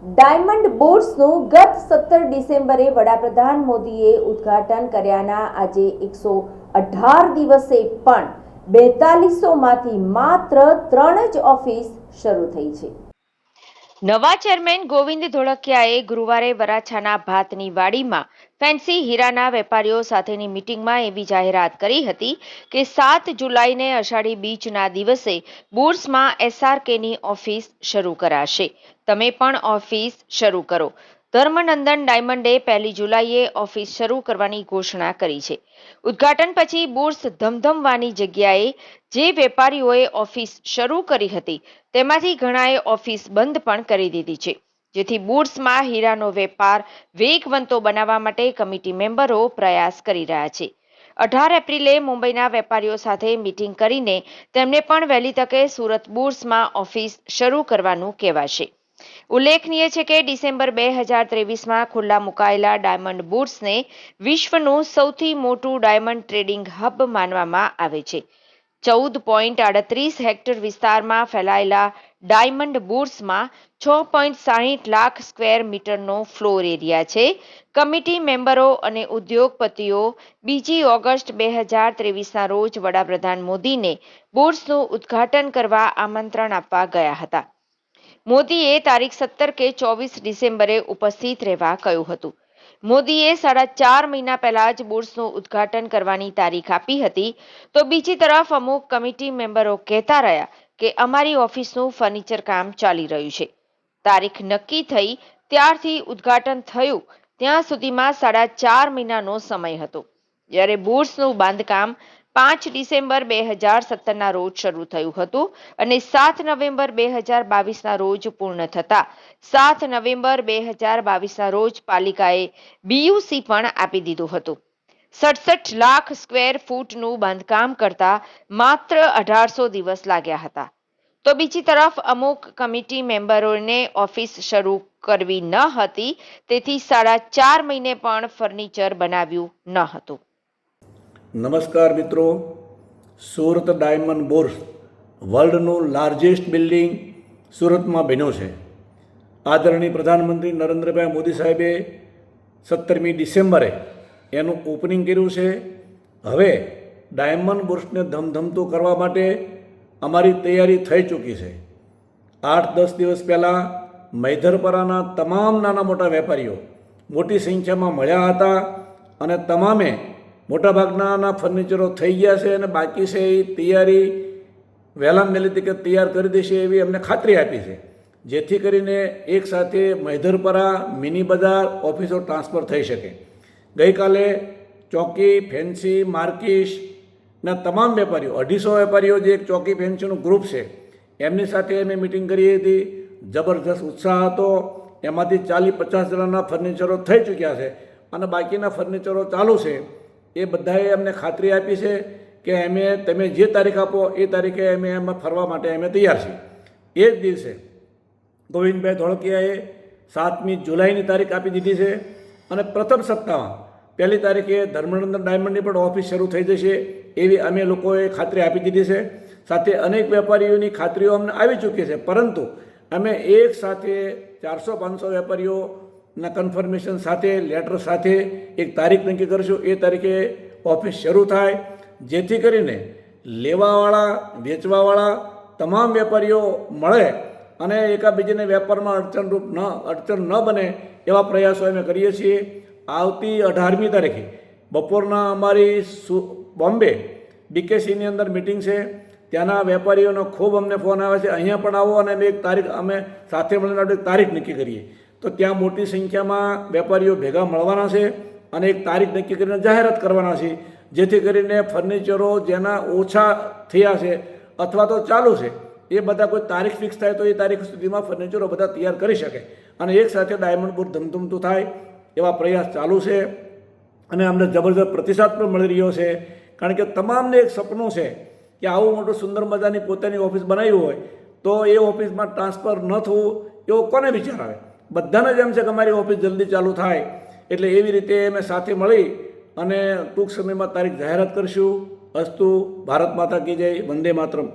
Diamond બુર્સનું ગત 17 ડિસેમ્બરે વડાપ્રધાન મોદીએ ઉદ્ઘાટન કર્યાના આજે 118 દિવસે પણ 4200માંથી માત્ર 3 જ ઓફિસ શરૂ થઈ છે. નવા ચેરમેન ગોવિંદ ધોળકિયાએ ગુરુવારે વરાછાના ભાતની વાડીમાં ફેન્સી હીરાના વેપારીઓ સાથેની મીટિંગમાં એવી જાહેરાત કરી હતી કે 7 જુલાઈને અષાઢી બીજના દિવસે બુર્સમાં એસઆરકેની ઓફિસ શરૂ કરાશે. તમે પણ ઓફિસ શરૂ કરો. ધર્મનંદન ડાયમંડે 1 જુલાઈએ ઓફિસ શરૂ કરવાની ઘોષણા કરી છે. ઉદ્ઘાટન પછી બુર્સ ધમધમવાની જગ્યાએ જે વેપારીઓએ ઓફિસ શરૂ કરી હતી તેમાંથી ઘણાએ ઓફિસ બંધ પણ કરી દીધી છે, જેથી બુર્સમાં હીરાનો વેપાર વેગવંતો બનાવવા માટે કમિટી મેમ્બરો પ્રયાસ કરી રહ્યા છે. 18 એપ્રિલે મુંબઈના વેપારીઓ સાથે મીટિંગ કરીને તેમને પણ વહેલી તકે સુરત બુર્સમાં ઓફિસ શરૂ કરવાનું કહેવાશે. ઉલ્લેખનીય છે કે ડિસેમ્બર 2023માં ખુલ્લા મુકાયેલા ડાયમંડ બુર્સને વિશ્વનું સૌથી મોટું ડાયમંડ ટ્રેડિંગ હબ માનવામાં આવે છે. 14.38 હેક્ટર વિસ્તારમાં ફેલાયેલા ડાયમંડ બુર્સમાં 6.60 લાખ સ્ક્વેર મીટરનો ફ્લોર એરિયા છે. કમિટી મેમ્બરો અને ઉદ્યોગપતિઓ 2 ઓગસ્ટ 2023ના રોજ વડાપ્રધાન મોદીને બુર્સનું ઉદ્ઘાટન કરવા આમંત્રણ આપવા ગયા હતા. મોદીએ તારીખ 17 કે 24 ડિસેમ્બરે ઉપસ્થિત રહેવા કહ્યું હતું. મોદીએ 4.5 મહિના પહેલા જ બુર્સનું ઉદ્ઘાટન કરવાની તારીખ આપી હતી, તો બીજી તરફ અમુક કમિટી મેમ્બરો કહેતા રહ્યા કે અમારી ઓફિસનું ફર્નિચર કામ ચાલી રહ્યું છે. તારીખ નક્કી થઈ ત્યારથી ઉદ્ઘાટન થયું ત્યાં સુધીમાં 4.5 મહિનાનો સમય હતો, જ્યારે બુર્સનું બાંધકામ 5 ડિસેમ્બર 2017ના રોજ શરૂ થયું હતું અને 7 નવેમ્બર 2022ના રોજ પૂર્ણ થતા 7 નવેમ્બર 2022ના રોજ પાલિકાએ બીયુસી પણ આપી દીધું હતું. 67 લાખ સ્ક્વેર ફૂટનું બાંધકામ કરતા માત્ર 1800 દિવસ લાગ્યા હતા. તો બીજી તરફ અમુક કમિટી મેમ્બરોને ઓફિસ શરૂ કરવી ન હતી, તેથી 4.5 મહિને પણ ફર્નિચર બનાવ્યું ન હતું. નમસ્કાર મિત્રો, સુરત ડાયમંડ બુર્સ વર્લ્ડનું લાર્જેસ્ટ બિલ્ડિંગ સુરતમાં બન્યો છે. આદરણીય પ્રધાનમંત્રી નરેન્દ્રભાઈ મોદી સાહેબે 17મી ડિસેમ્બરે એનું ઓપનિંગ કર્યું છે. હવે ડાયમંડ બુર્સને ધમધમતું કરવા માટે અમારી તૈયારી થઈ ચૂકી છે. 8-10 દિવસ પહેલાં મૈધરપરાના તમામ નાના મોટા વેપારીઓ મોટી સંખ્યામાં મળ્યા હતા અને તમામે મોટાભાગના ફર્નિચરો થઈ ગયા છે અને બાકી છે એ તૈયારી વહેલામાં વહેલી તકે તૈયાર કરી દેશે એવી અમને ખાતરી આપી છે, જેથી કરીને એકસાથે મૈધરપરા મિની બજાર ઓફિસો ટ્રાન્સફર થઈ શકે. ગઈકાલે ચોકી ફેન્સી માર્કિસના તમામ વેપારીઓ 250 વેપારીઓ જે એક ચોકી ફેન્સીનું ગ્રુપ છે એમની સાથે અમે મિટિંગ કરી હતી. જબરજસ્ત ઉત્સાહ હતો. એમાંથી 40-50 જણાના ફર્નિચરો થઈ ચૂક્યા છે અને બાકીના ફર્નિચરો ચાલુ છે. એ બધાએ અમને ખાતરી આપી છે કે તમે જે તારીખ આપો એ તારીખે અમે એમાં ફરવા માટે અમે તૈયાર છીએ. એ જ દિવસે ગોવિંદભાઈ ધોળકિયાએ 7મી જુલાઈની તારીખ આપી દીધી છે અને પ્રથમ સપ્તાહમાં 1 તારીખે ધર્મનંદન ડાયમંડની પણ ઓફિસ શરૂ થઈ જશે એવી અમે લોકોએ ખાતરી આપી દીધી છે. સાથે અનેક વેપારીઓની ખાતરીઓ અમને આવી ચૂકી છે, પરંતુ અમે એક સાથે 400-500 વેપારીઓના કન્ફર્મેશન સાથે લેટર સાથે એક તારીખ નક્કી કરીશું. એ તારીખે ઓફિસ શરૂ થાય, જેથી કરીને લેવાવાળા વેચવાવાળા તમામ વેપારીઓ મળે અને એકાબીજાને વેપારમાં અડચણ ન બને એવા પ્રયાસો અમે કરીએ છીએ. આવતી 18મી તારીખે બપોરના અમારી બોમ્બે BKCની અંદર મિટિંગ છે. ત્યાંના વેપારીઓનો ખૂબ અમને ફોન આવે છે, અહીંયા પણ આવો અને એક તારીખ અમે સાથે મળીને તારીખ નક્કી કરીએ. તો ત્યાં મોટી સંખ્યામાં વેપારીઓ ભેગા મળવાના છે અને એક તારીખ નક્કી કરીને જાહેરાત કરવાના છે, જેથી કરીને ફર્નિચરો જેના ઓછા થયા છે અથવા તો ચાલુ છે એ બધા કોઈ તારીખ ફિક્સ થાય તો એ તારીખ સુધીમાં ફર્નિચરો બધા તૈયાર કરી શકે અને એક સાથે ડાયમંડ બુર્સ ધમધમતું થાય એવા પ્રયાસ ચાલુ છે. અને અમને જબરદસ્ત પ્રતિસાદ પણ મળી રહ્યો છે, કારણ કે તમામને એક સપનું છે કે આવું મોટું સુંદર મજાની પોતાની ઓફિસ બનાવી હોય તો એ ઓફિસમાં ટ્રાન્સફર ન થવું એવો કોને વિચાર આવે? બધાને જ એમ છે કે અમારી ઓફિસ જલ્દી ચાલુ થાય. એટલે એવી રીતે અમે સાથે મળી અને ટૂંક સમયમાં તારીખ જાહેરાત કરીશું. અસ્તુ. ભારત માતા કી જય. વંદે માતરમ.